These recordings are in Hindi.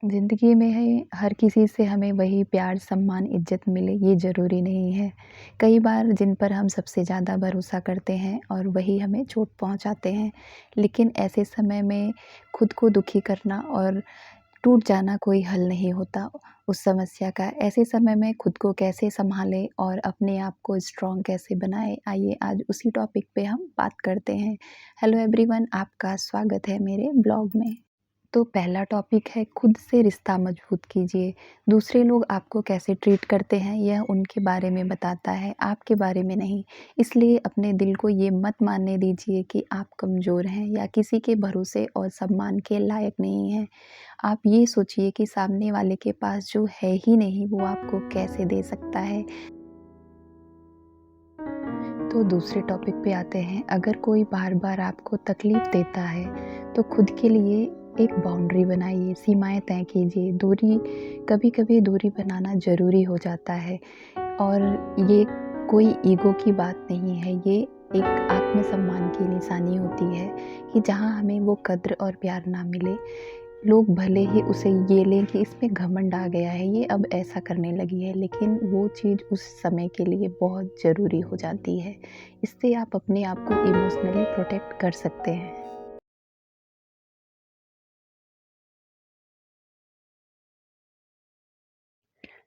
ज़िंदगी में है हर किसी से हमें वही प्यार, सम्मान, इज़्ज़त मिले ये ज़रूरी नहीं है। कई बार जिन पर हम सबसे ज़्यादा भरोसा करते हैं और वही हमें चोट पहुँचाते हैं। लेकिन ऐसे समय में खुद को दुखी करना और टूट जाना कोई हल नहीं होता उस समस्या का। ऐसे समय में खुद को कैसे सँभालें और अपने आप को स्ट्रॉन्ग कैसे बनाएँ, आइए आज उसी टॉपिक पे हम बात करते हैं। हेलो एवरीवन, आपका स्वागत है मेरे ब्लॉग में। तो पहला टॉपिक है खुद से रिश्ता मजबूत कीजिए। दूसरे लोग आपको कैसे ट्रीट करते हैं यह उनके बारे में बताता है, आपके बारे में नहीं। इसलिए अपने दिल को ये मत मानने दीजिए कि आप कमज़ोर हैं या किसी के भरोसे और सम्मान के लायक नहीं हैं। आप ये सोचिए कि सामने वाले के पास जो है ही नहीं वो आपको कैसे दे सकता है। तो दूसरे टॉपिक पे आते हैं, अगर कोई बार-बार आपको तकलीफ़ देता है, तो खुद के लिए एक बाउंड्री बनाइए, सीमाएँ तय कीजिए। दूरी कभी-कभी दूरी बनाना ज़रूरी हो जाता है और ये कोई ईगो की बात नहीं है, ये एक आत्मसम्मान की निशानी होती है कि जहाँ हमें वो कद्र और प्यार ना मिले, लोग भले ही उसे ये लें कि इसमें घमंड आ गया है, ये अब ऐसा करने लगी है, लेकिन वो चीज़ उस समय के लिए बहुत ज़रूरी हो जाती है। इससे आप अपने आप को इमोशनली प्रोटेक्ट कर सकते हैं।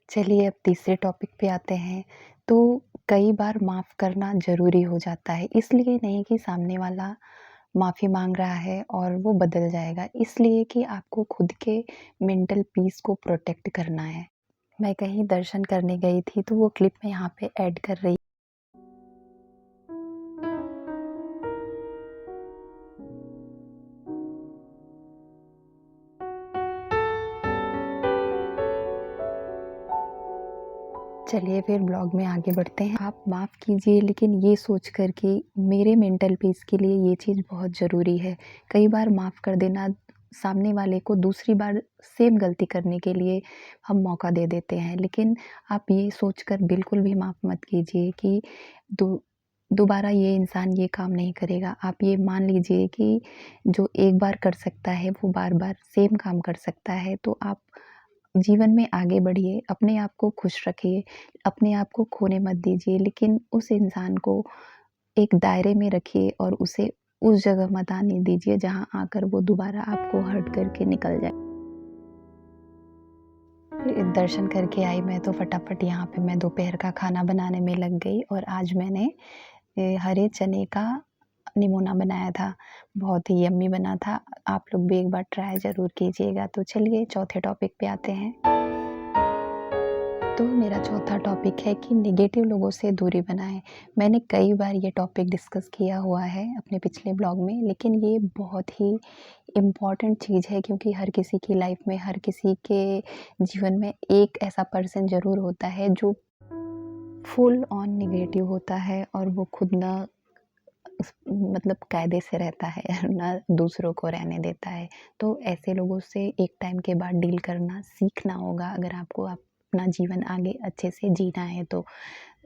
चलिए अब तीसरे टॉपिक पे आते हैं। तो कई बार माफ़ करना ज़रूरी हो जाता है, इसलिए नहीं कि सामने वाला माफ़ी माँग रहा है और वो बदल जाएगा, इसलिए कि आपको खुद के मेंटल पीस को प्रोटेक्ट करना है। मैं कहीं दर्शन करने गई थी, तो वो क्लिप मैं यहाँ पे ऐड कर रही। चलिए फिर ब्लॉग में आगे बढ़ते हैं। आप माफ़ कीजिए लेकिन ये सोच कर कि मेरे मेंटल पीस के लिए ये चीज़ बहुत ज़रूरी है। कई बार माफ़ कर देना सामने वाले को दूसरी बार सेम गलती करने के लिए हम मौका दे देते हैं। लेकिन आप ये सोच कर बिल्कुल भी माफ़ मत कीजिए कि दो दोबारा ये इंसान ये काम नहीं करेगा। आप ये मान लीजिए कि जो एक बार कर सकता है वो बार-बार सेम काम कर सकता है। तो आप जीवन में आगे बढ़िए, अपने आप को खुश रखिए, अपने आप को खोने मत दीजिए, लेकिन उस इंसान को एक दायरे में रखिए और उसे उस जगह मत आने दीजिए जहाँ आकर वो दोबारा आपको हर्ट करके निकल जाए। फिर दर्शन करके आई मैं तो फटाफट यहाँ पे मैं दोपहर का खाना बनाने में लग गई और आज मैंने हरे चने का निमोना बनाया था। बहुत ही यम्मी बना था। आप लोग भी एक बार ट्राई ज़रूर कीजिएगा। तो चलिए चौथे टॉपिक पे आते हैं। तो मेरा चौथा टॉपिक है कि नेगेटिव लोगों से दूरी बनाएँ। मैंने कई बार ये टॉपिक डिस्कस किया हुआ है अपने पिछले ब्लॉग में, लेकिन ये बहुत ही इम्पॉर्टेंट चीज़ है क्योंकि हर किसी की लाइफ़ में, हर किसी के जीवन में एक ऐसा पर्सन ज़रूर होता है जो फुल ऑन नेगेटिव होता है और वो खुद ना मतलब कायदे से रहता है ना दूसरों को रहने देता है। तो ऐसे लोगों से एक टाइम के बाद डील करना सीखना होगा अगर आपको अपना जीवन आगे अच्छे से जीना है तो।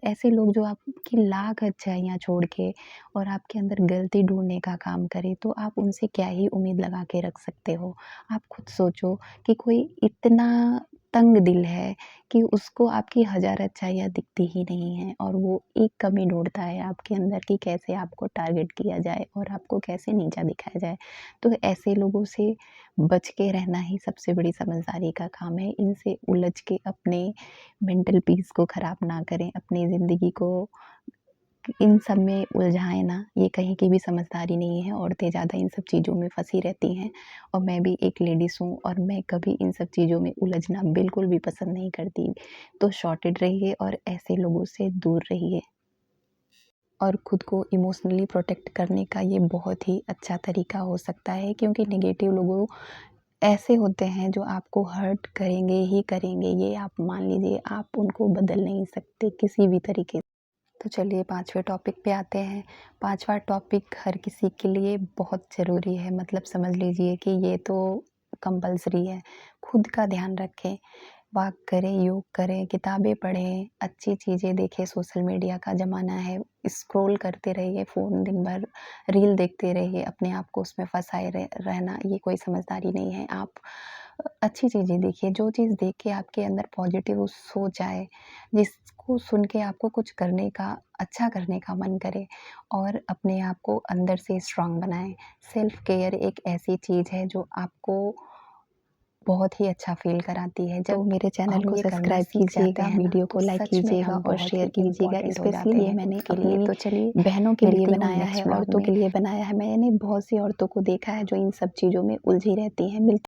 ऐसे लोग जो आपकी लाख अच्छाइयाँ छोड़ के और आपके अंदर गलती ढूँढने का काम करें, तो आप उनसे क्या ही उम्मीद लगा के रख सकते हो। आप खुद सोचो कि कोई इतना तंग दिल है कि उसको आपकी हज़ार अच्छाइयाँ दिखती ही नहीं हैं और वो एक कमी ढूँढता है आपके अंदर कि कैसे आपको टारगेट किया जाए और आपको कैसे नीचा दिखाया जाए। तो ऐसे लोगों से बच के रहना ही सबसे बड़ी समझदारी का काम है। इनसे उलझ के अपने मेंटल पीस को ख़राब ना करें, अपनी ज़िंदगी को इन सब में उलझाएँ ना, ये कहीं की भी समझदारी नहीं है। औरतें ज़्यादा इन सब चीज़ों में फँसी रहती हैं और मैं भी एक लेडीज़ हूँ और मैं कभी इन सब चीज़ों में उलझना बिल्कुल भी पसंद नहीं करती। तो सॉर्टेड रहिए और ऐसे लोगों से दूर रहिए और खुद को इमोशनली प्रोटेक्ट करने का ये बहुत ही अच्छा तरीका हो सकता है क्योंकि नेगेटिव लोगों ऐसे होते हैं जो आपको हर्ट करेंगे ही करेंगे, ये आप मान लीजिए, आप उनको बदल नहीं सकते किसी भी तरीके से। तो चलिए 5वें टॉपिक पे आते हैं। 5वां टॉपिक हर किसी के लिए बहुत ज़रूरी है, मतलब समझ लीजिए कि ये तो कंपल्सरी है। खुद का ध्यान रखें, वॉक करें, योग करें, किताबें पढ़ें, अच्छी चीज़ें देखें। सोशल मीडिया का ज़माना है, स्क्रॉल करते रहिए फ़ोन दिन भर, रील देखते रहिए, अपने आप को उसमें फँसाए रहना ये कोई समझदारी नहीं है। आप अच्छी चीज़ें देखिए, जो चीज़ देख के आपके अंदर पॉज़िटिव सोच आए, जिसको सुन के आपको कुछ करने का, अच्छा करने का मन करे और अपने आप को अंदर से स्ट्रॉन्ग बनाएँ। सेल्फ केयर एक ऐसी चीज़ है जो आपको बहुत ही अच्छा फ़ील कराती है। तो मेरे चैनल को हम ये करना सब्सक्राइब सीख जाते कीजिएगा, हैं ना, वीडियो तो को लाइक सच में कीजिएगा हम और बहुत शेयर ही कीजिएगा। इम्पोर्टेंट हो जाते स्पेशली ये हैं मैंने खुद के लिए। तो अपनी चलिए बहनों के लिए मिलती हूँ बनाया है, नेक्स्ट व्लॉग औरतों में। के लिए बनाया है। मैंने बहुत सी औरतों को देखा है जो इन सब चीज़ों में उलझी रहती हैं।